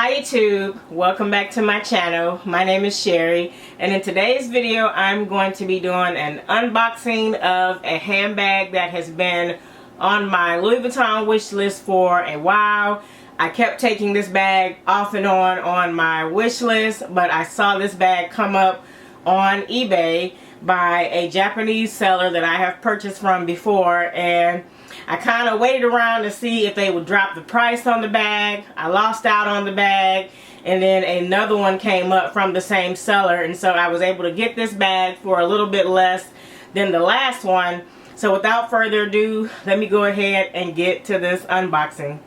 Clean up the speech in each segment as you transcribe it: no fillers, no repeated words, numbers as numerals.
Hi YouTube, welcome back to my channel. My name is Sherry, and in today's video I'm going to be doing an unboxing of a handbag that has been on my Louis Vuitton wish list for a while. I kept taking this bag off and on my wish list, but I saw this bag come up on eBay by a Japanese seller that I have purchased from before, and I kind of waited around to see if they would drop the price on the bag. I lost out on the bag, and then another one came up from the same seller, and so I was able to get this bag for a little bit less than the last one. So without further ado, let me go ahead and get to this unboxing.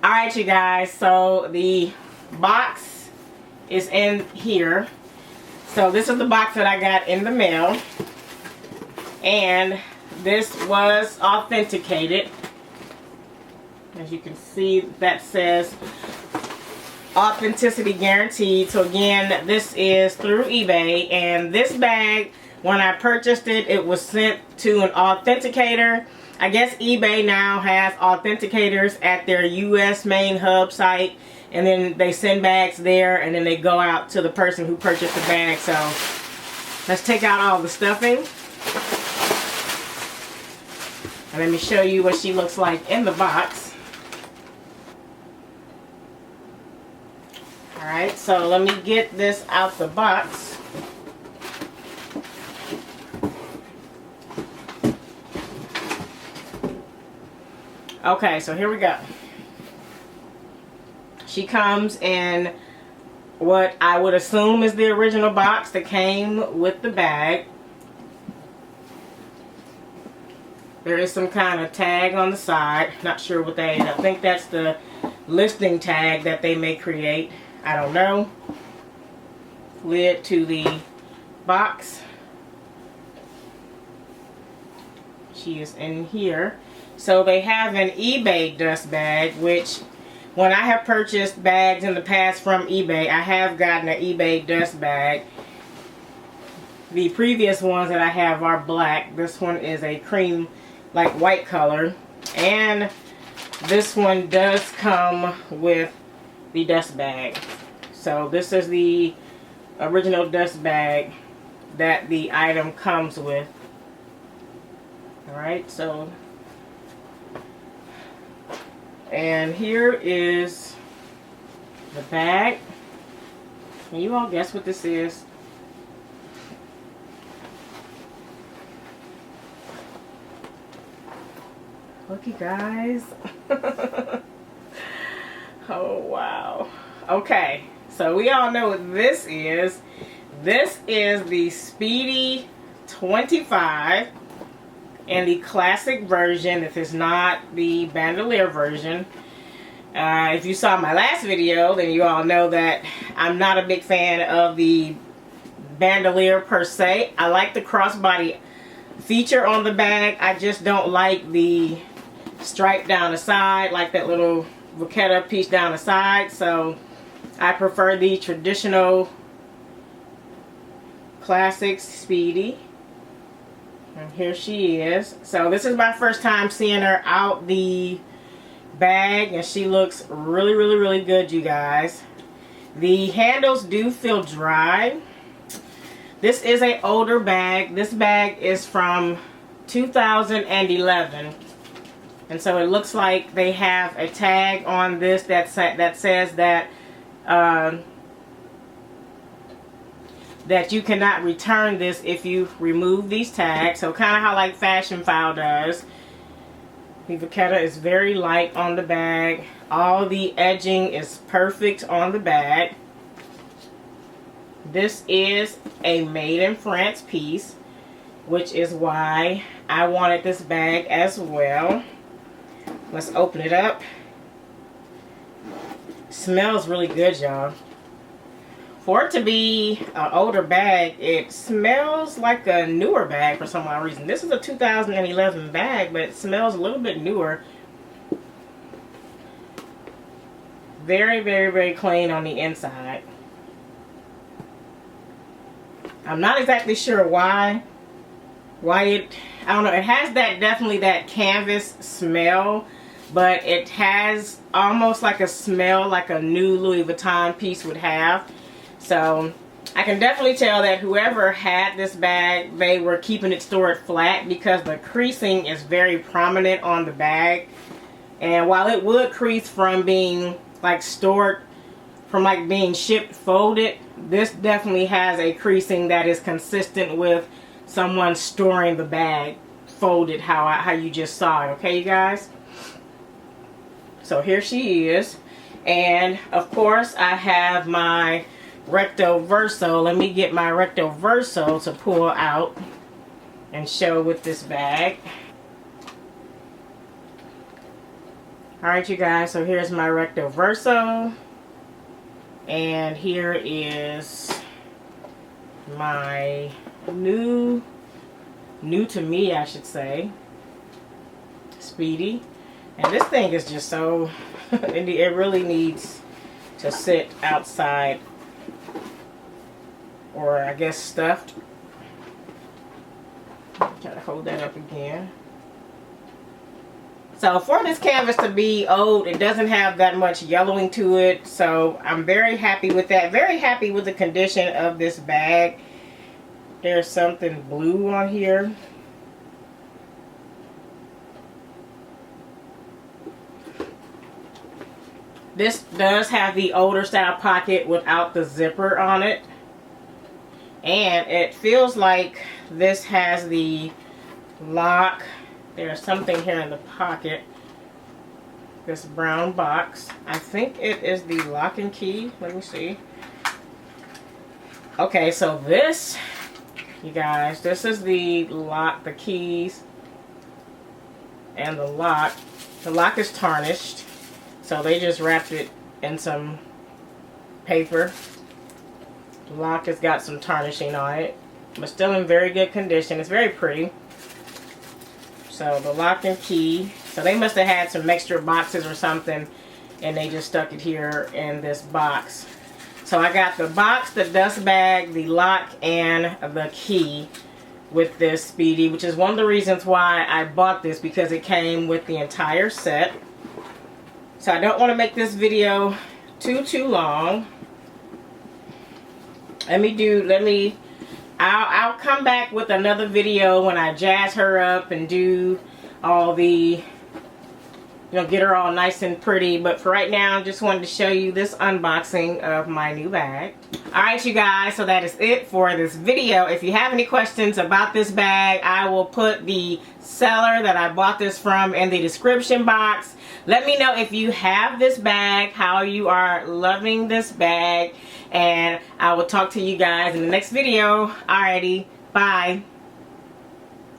Alright you guys, so the box is in here. So this is the box that I got in the mail, and this was authenticated. As you can see, that says authenticity guaranteed. So again, this is through eBay, and this bag, when I purchased it, it was sent to an authenticator. I guess eBay now has authenticators at their US main hub site, and then they send bags there, and then they go out to the person who purchased the bag. So let's take out all the stuffing, and let me show you what she looks like in the box. Alright, so let me get this out the box. Okay, so here we go. She comes in what I would assume is the original box that came with the bag. There is some kind of tag on the side. Not sure what that is. I think that's the listing tag that they may create. I don't know. Lid to the box. She is in here. So they have an eBay dust bag, which when I have purchased bags in the past from eBay, I have gotten an eBay dust bag. The previous ones that I have are black. This one is a cream, like white color. And this one does come with the dust bag. So this is the original dust bag that the item comes with. Alright, so and here is the bag. Can you all guess what this is? Look, you guys. Oh, wow. Okay, so we all know what this is. This is the Speedy 25. And the classic version. This is not the bandolier version. If you saw my last video, then you all know that I'm not a big fan of the bandolier per se. I like the crossbody feature on the bag. I just don't like the stripe down the side, like that little vachetta piece down the side. So I prefer the traditional classic Speedy. And here she is. So this is my first time seeing her out the bag, and she looks really, really, really good, you guys. The handles do feel dry. This is an older bag. This bag is from 2011. And so it looks like they have a tag on this that says that that you cannot return this if you remove these tags. So kind of how like Fashion File does. The vachetta is very light on the bag. All the edging is perfect on the bag. This is a made in France piece, which is why I wanted this bag as well. Let's open it up. Smells really good, y'all. For it to be an older bag, it smells like a newer bag for some odd reason. This is a 2011 bag, but it smells a little bit newer. Very, very, very clean on the inside. I'm not exactly sure why I don't know, it has that, definitely that canvas smell, but it has almost like a smell like a new Louis Vuitton piece would have. So I can definitely tell that whoever had this bag, they were keeping it stored flat, because the creasing is very prominent on the bag. And while it would crease from being like stored, from like being shipped folded, this definitely has a creasing that is consistent with someone storing the bag folded how you just saw it. Okay, you guys? So here she is. And of course I have my recto verso. Let me get my recto verso to pull out and show with this bag. Alright, you guys, so here's my recto verso, and here is my new to me, I should say, Speedy. And this thing is just so it really needs to sit outside, or I guess stuffed. Try to hold that up again. So for this canvas to be old, it doesn't have that much yellowing to it. So I'm very happy with that. Very happy with the condition of this bag. There's something blue on here. This does have the older style pocket without the zipper on it. And it feels like this has the lock. There's something here in the pocket. This brown box. I think it is the lock and key. Let me see. Okay, so this, you guys, this is the lock, the keys, and the lock. The lock is tarnished, so they just wrapped it in some paper. The lock has got some tarnishing on it, but still in very good condition. It's very pretty. So the lock and key. So they must have had some extra boxes or something, and they just stuck it here in this box. So I got the box, the dust bag, the lock, and the key with this Speedy, which is one of the reasons why I bought this, because it came with the entire set. So I don't want to make this video too long. I'll come back with another video when I jazz her up and do all the, get her all nice and pretty. But for right now, I just wanted to show you this unboxing of my new bag. Alright, you guys, so that is it for this video. If you have any questions about this bag, I will put the seller that I bought this from in the description box. Let me know if you have this bag, how you are loving this bag, and I will talk to you guys in the next video. Alrighty, bye.